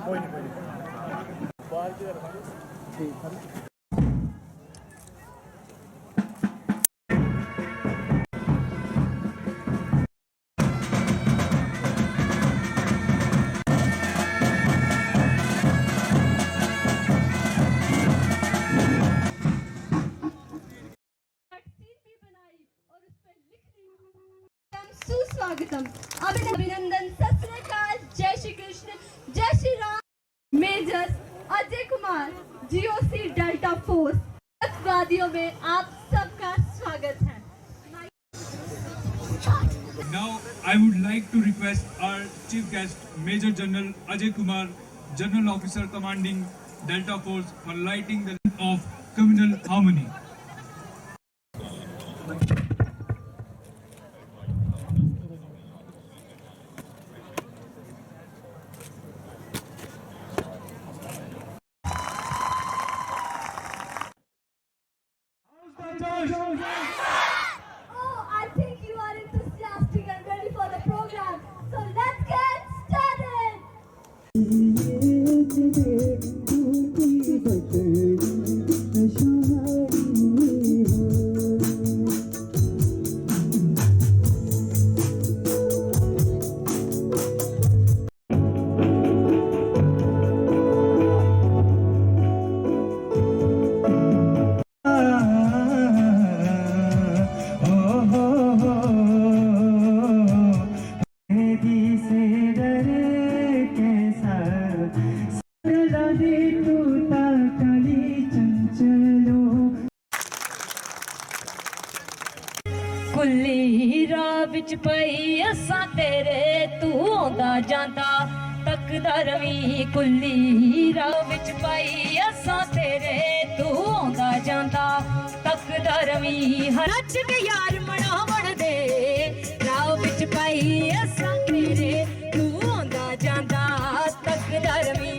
कोई नहीं बाहर की तरफ ठीक है। सुस्वागतम, अभिनंदन, सत श्री अकाल, जय श्री कृष्ण, जय Shri Ram. Major Ajay Kumar, GOC delta force वादियों में आप सबका स्वागत है। Now I would like to request our chief guest, Major General Ajay Kumar, General Officer Commanding Delta Force, for lighting the lamp of communal harmony. Oh, I think you are enthusiastic and ready for the program. So let's get started. कुल्ली राह विच पई असां तेरे तू आंदा जांदा तकदा रवी। कुल्ली राह विच पई असां तेरे तू आंदा जांदा तकदा रवी। नच के यार मनावण दे राह विच पई असां तेरे तू आंदा जांदा तकदा रवी।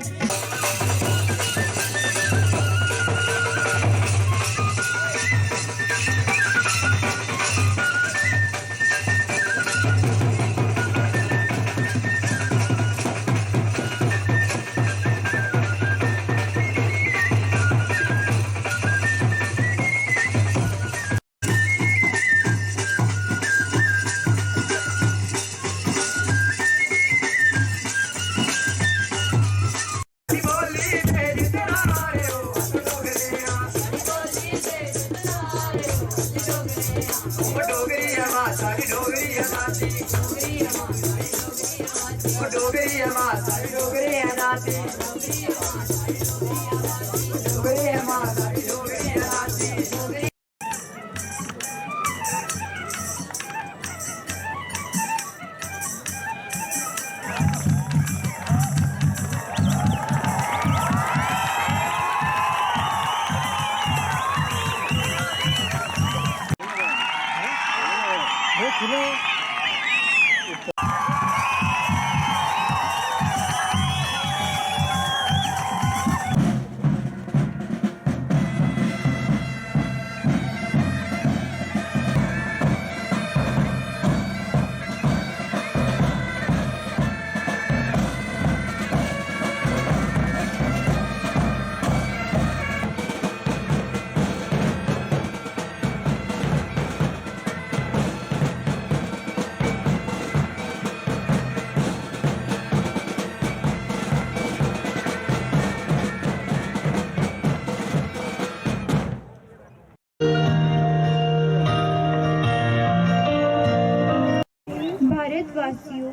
भारतवासियों,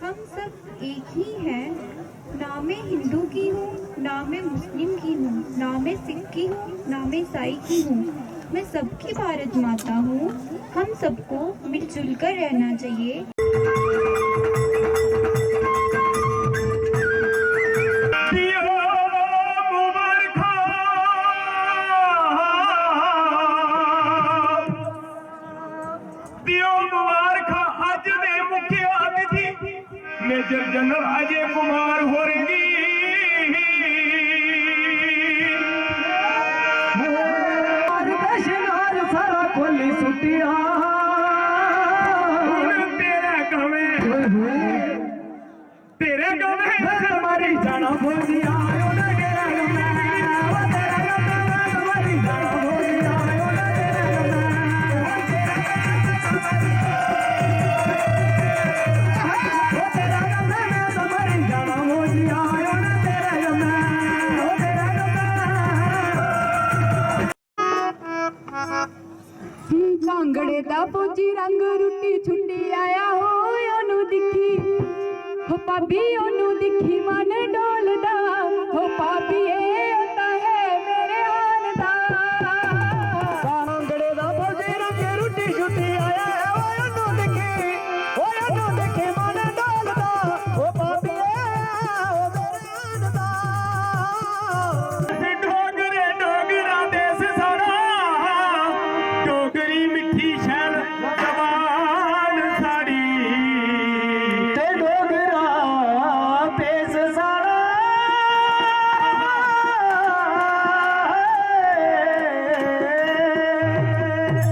हम सब एक ही हैं। ना मैं हिंदू की हूँ, ना मैं मुस्लिम की हूँ, ना मैं सिख की हूँ, ना मैं ईसाई की हूँ। मैं सबकी भारत माता हूँ। हम सबको मिलजुल कर रहना चाहिए। मेजर जनरल अजय कुमार होरेगी सारा खोली सुटिया तेरे गवे मरी जाना भोजी आयो ना तेरा गम वो तेरा गम मैं मरी जाना भोजी आयो ना तेरा गम वो तेरा गम मैं मरी जाना भोजी आयो ना तेरा गम वो तेरा गम कांगड़े दा फौजी रंग रुटी छुट्टी आया हो ओनू दिखी हो पाबी ओनू दिखी मन डोलदा हो पाबी होता है मेरे हाल दा कांगड़े दा फौजी रंग रुटी छुट्टी आया है ओनू दिखी मन डोलदा हो पाबी ओ मेरे हाल दा डोगरे डोगरा देश सारा डोगरी मिठी शैल जबान साड़ी ते डोगरा देश सारा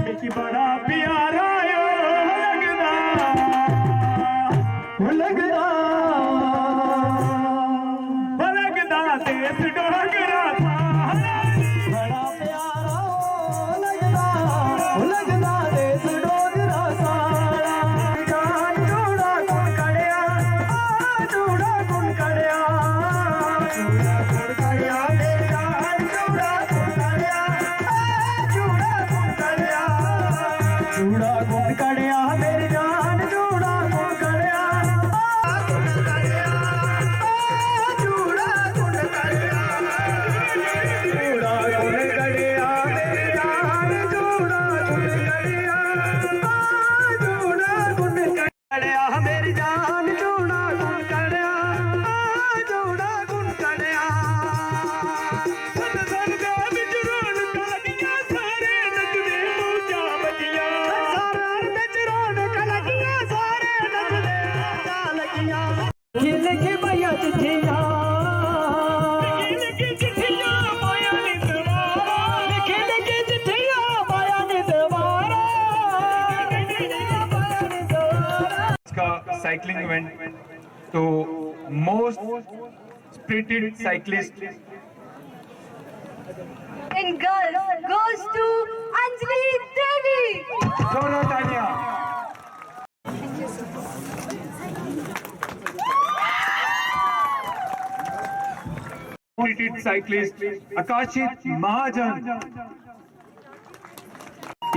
मिकी बड़ा प्यारा लगदा लगदा देश डोगरा बड़ा प्यारा लगदा देश डोगरा सारा जान जोड़ा गुण कड़िया जोड़ा गुण कड़िया जोड़ा गुण कड़िया जान जोड़ा गुण कड़िया जोड़ा गुण कड़िया जोड़ा गुण कड़िया मेरी जान जोड़ा गुण कड़िया जोड़ा गुण कड़िया जोड़ा गुण कड़िया मेरी जान जोड़ा गुण कड़िया जोड़ा गुण कड़िया मेरी जान जोड़ा गुण कड़िया जोड़ा गुण कड़िया सन सन गा विच रौनक लगियां सारे नचदे मौजा बजियां सारा विच रौनक लगियां सारे नचदे मौजा लगियां खिल के भैया चिट्ठियां खिल के चिट्ठियां माया ने दवारा खिल के चिट्ठियां माया ने दवारा माया ने दवारा का साइकिलिंग इवेंट तो most spirited cyclist And girl goes to Anjali Devi. जोरदार तालियां। स्पिरिटेड साइक्लिस्ट आकाशित महाजन,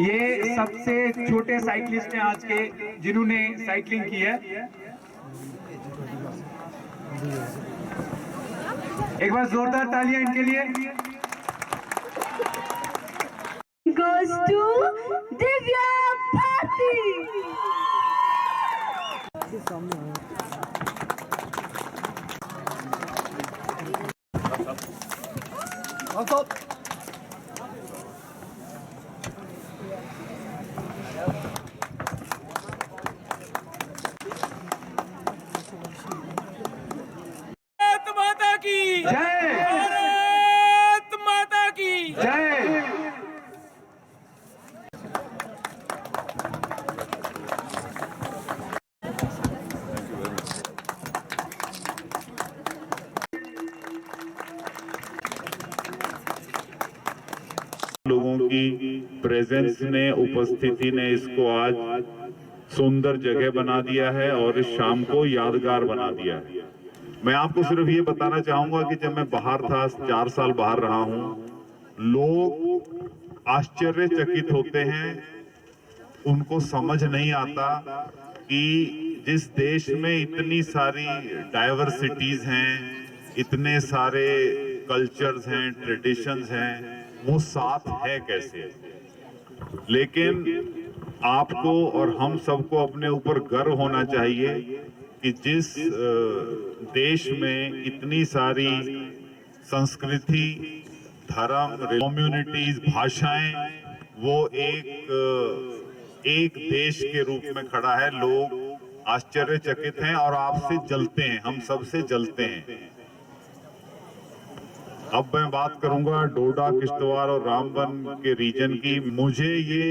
ये सबसे छोटे साइक्लिस्ट हैं आज के जिन्होंने साइकिलिंग की है। एक बार जोरदार तालियां इनके लिए। Goes to Divya Bharti. Bharat माता की जय, भारत माता की जय। लोगों की प्रेजेंस ने, उपस्थिति ने इसको आज सुंदर जगह बना दिया है और इस शाम को यादगार बना दिया है। मैं आपको सिर्फ ये बताना चाहूंगा कि जब मैं बाहर था, 4 साल बाहर रहा हूं, लोग आश्चर्यचकित होते हैं, उनको समझ नहीं आता कि जिस देश में इतनी सारी डाइवर्सिटीज हैं, इतने सारे कल्चर्स हैं, ट्रेडिशंस हैं, वो साथ है कैसे। लेकिन आपको और हम सबको अपने ऊपर गर्व होना चाहिए कि जिस देश में इतनी सारी संस्कृति, धर्म, कम्युनिटीज, भाषाएं, वो एक देश के रूप में खड़ा है। लोग आश्चर्यचकित हैं और आपसे जलते हैं, हम सबसे जलते हैं। अब मैं बात करूंगा डोडा, किश्तवाड़ और रामबन के रीजन की। मुझे ये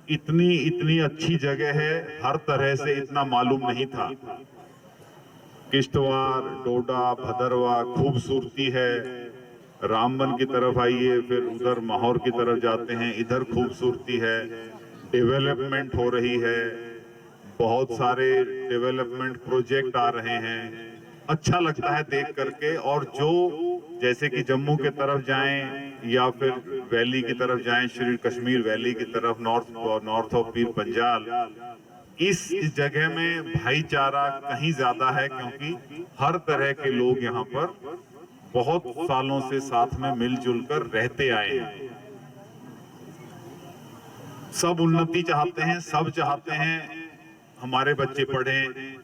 इतनी अच्छी जगह है, हर तरह से इतना मालूम नहीं था। किश्तवाड़, डोडा, भदरवा खूबसूरती है। रामबन की तरफ आइए, फिर उधर माहौर की तरफ जाते हैं, इधर खूबसूरती है, डेवलपमेंट हो रही है, बहुत सारे डेवलपमेंट प्रोजेक्ट आ रहे हैं। अच्छा लगता है देख करके। और जो जैसे कि जम्मू के तरफ जाएं या फिर वैली की तरफ जाएं, श्री कश्मीर वैली की तरफ, नॉर्थ ऑफ पीर पंजाल, इस जगह में भाईचारा कहीं ज्यादा है, क्योंकि हर तरह के लोग यहाँ पर बहुत सालों से साथ में मिलजुल कर रहते आए हैं। सब उन्नति चाहते हैं, सब चाहते हैं हमारे बच्चे पढ़ें,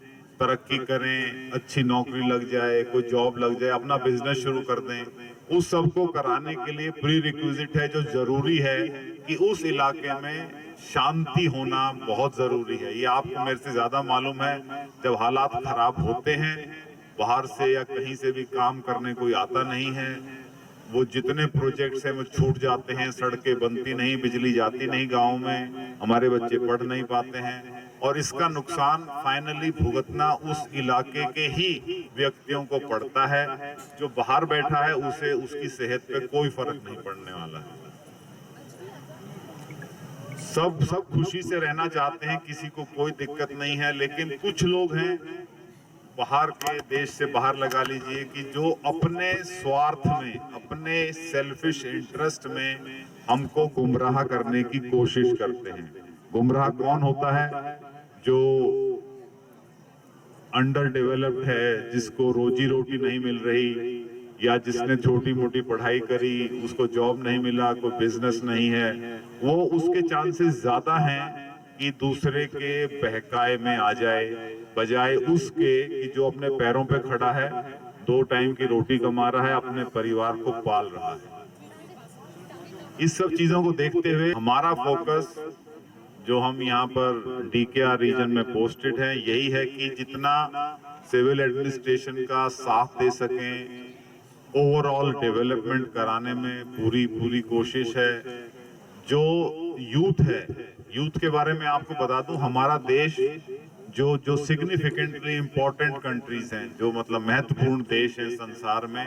तरक्की करें, अच्छी नौकरी लग जाए, कोई जॉब लग जाए, अपना बिजनेस शुरू कर दें। उस सब को कराने के लिए प्री रिक्विजिट है, जो जरूरी है कि उस इलाके में शांति होना बहुत जरूरी है। ये आपको मेरे से ज्यादा मालूम है। जब हालात खराब होते हैं, बाहर से या कहीं से भी काम करने कोई आता नहीं है, वो जितने प्रोजेक्ट्स हैं वो छूट जाते हैं, सड़कें बनती नहीं, बिजली जाती नहीं गाँव में, हमारे बच्चे पढ़ नहीं पाते हैं। और इसका नुकसान फाइनली भुगतना उस इलाके के ही व्यक्तियों को पड़ता है। जो बाहर बैठा है उसे उसकी सेहत पे कोई फर्क नहीं पड़ने वाला है। सब खुशी से रहना चाहते हैं, किसी को कोई दिक्कत नहीं है, लेकिन कुछ लोग हैं बाहर के देश से बाहर लगा लीजिए कि जो अपने स्वार्थ में, अपने सेल्फिश इंटरेस्ट में हमको गुमराह करने की कोशिश करते हैं। गुमराह कौन होता है? जो अंडर डेवलप्ड है, जिसको रोजी रोटी नहीं मिल रही, या जिसने छोटी मोटी पढ़ाई करी उसको जॉब नहीं मिला, कोई बिजनेस नहीं है, वो उसके चांसेस ज्यादा हैं कि दूसरे के बहकाए में आ जाए, बजाय उसके कि जो अपने पैरों पे खड़ा है, 2 टाइम की रोटी कमा रहा है, अपने परिवार को पाल रहा है। इस सब चीजों को देखते हुए हमारा फोकस, जो हम यहाँ पर DKR रीजन में पोस्टेड हैं, यही है कि जितना सिविल एडमिनिस्ट्रेशन का साथ दे सकें, ओवरऑल डेवलपमेंट कराने में पूरी कोशिश है। जो यूथ है, यूथ के बारे में आपको बता दूं, हमारा देश जो सिग्निफिकेंटली इम्पोर्टेंट कंट्रीज हैं, जो मतलब महत्वपूर्ण देश हैं संसार में,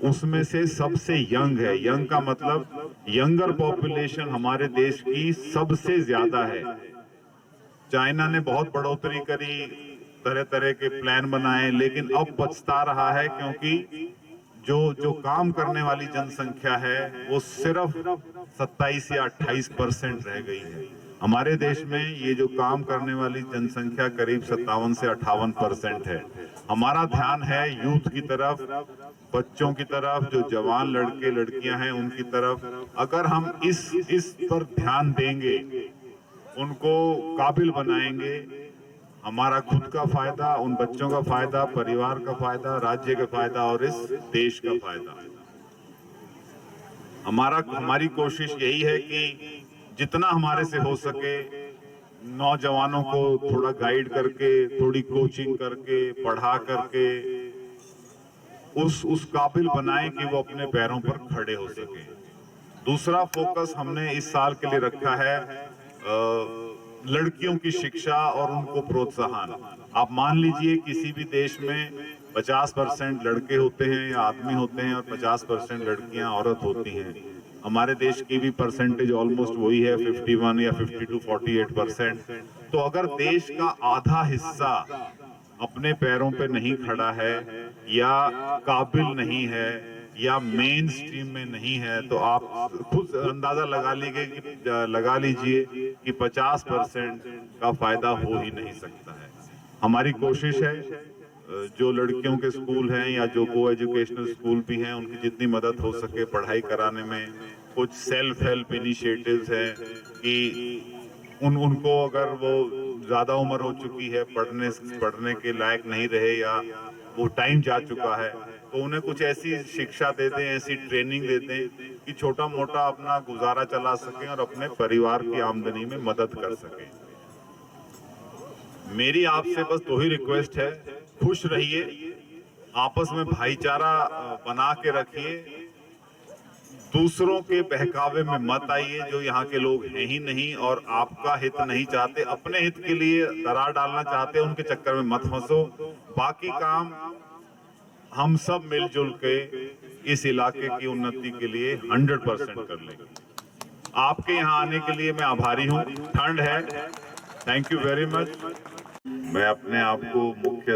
उसमें से सबसे यंग है। यंग का मतलब यंगर पॉपुलेशन हमारे देश की सबसे ज्यादा है। चाइना ने बहुत बढ़ोतरी करी, तरह तरह के प्लान बनाए, लेकिन अब पछता रहा है, क्योंकि जो काम करने वाली जनसंख्या है वो सिर्फ 27 या 28% रह गई है। हमारे देश में ये जो काम करने वाली जनसंख्या करीब 57 से 58% है। हमारा ध्यान है यूथ की तरफ, बच्चों की तरफ, जो जवान लड़के लड़कियां हैं उनकी तरफ। अगर हम इस पर ध्यान देंगे, उनको काबिल बनाएंगे, हमारा खुद का फायदा, उन बच्चों का फायदा, परिवार का फायदा, राज्य का फायदा और इस देश का फायदा। हमारी कोशिश यही है कि जितना हमारे से हो सके नौजवानों को थोड़ा गाइड करके, थोड़ी कोचिंग करके, पढ़ा करके उस काबिल बनाएं कि वो अपने पैरों पर खड़े हो सके। दूसरा फोकस हमने इस साल के लिए रखा है लड़कियों की शिक्षा और उनको प्रोत्साहन। आप मान लीजिए किसी भी देश में 50% लड़के होते हैं या आदमी होते हैं और 50% लड़कियां औरत होती हैं। हमारे देश की भी परसेंटेज ऑलमोस्ट वही है, 51 या 52 48%। तो अगर देश का आधा हिस्सा अपने पैरों पे नहीं खड़ा है या काबिल नहीं है या मेन स्ट्रीम में नहीं है, तो आप खुद अंदाजा लगा लीजिए कि 50% का फायदा हो ही नहीं सकता है। हमारी कोशिश है जो लड़कियों के स्कूल हैं या जो को एजुकेशनल स्कूल भी हैं, उनकी जितनी मदद हो सके पढ़ाई कराने में। कुछ सेल्फ हेल्प इनिशिएटिव्स हैं कि उनको अगर वो ज्यादा उम्र हो चुकी है, पढ़ने के लायक नहीं रहे या वो टाइम जा चुका है, तो उन्हें कुछ ऐसी शिक्षा दे दें, ऐसी ट्रेनिंग दे दें कि छोटा मोटा अपना गुजारा चला सकें और अपने परिवार की आमदनी में मदद कर सकें। मेरी आपसे बस 2 ही रिक्वेस्ट है, खुश रहिए, आपस में भाईचारा बना के रखिए, दूसरों के बहकावे में मत आइए, जो यहाँ के लोग हैं ही नहीं और आपका हित नहीं चाहते, अपने हित के लिए दरार डालना चाहते हैं, उनके चक्कर में मत फंसो। बाकी काम हम सब मिलजुल के इस इलाके की उन्नति के लिए 100% कर लेंगे। आपके यहाँ आने के लिए मैं आभारी हूँ। ठंड है, थैंक यू वेरी मच। मैं अपने आप को मुख्य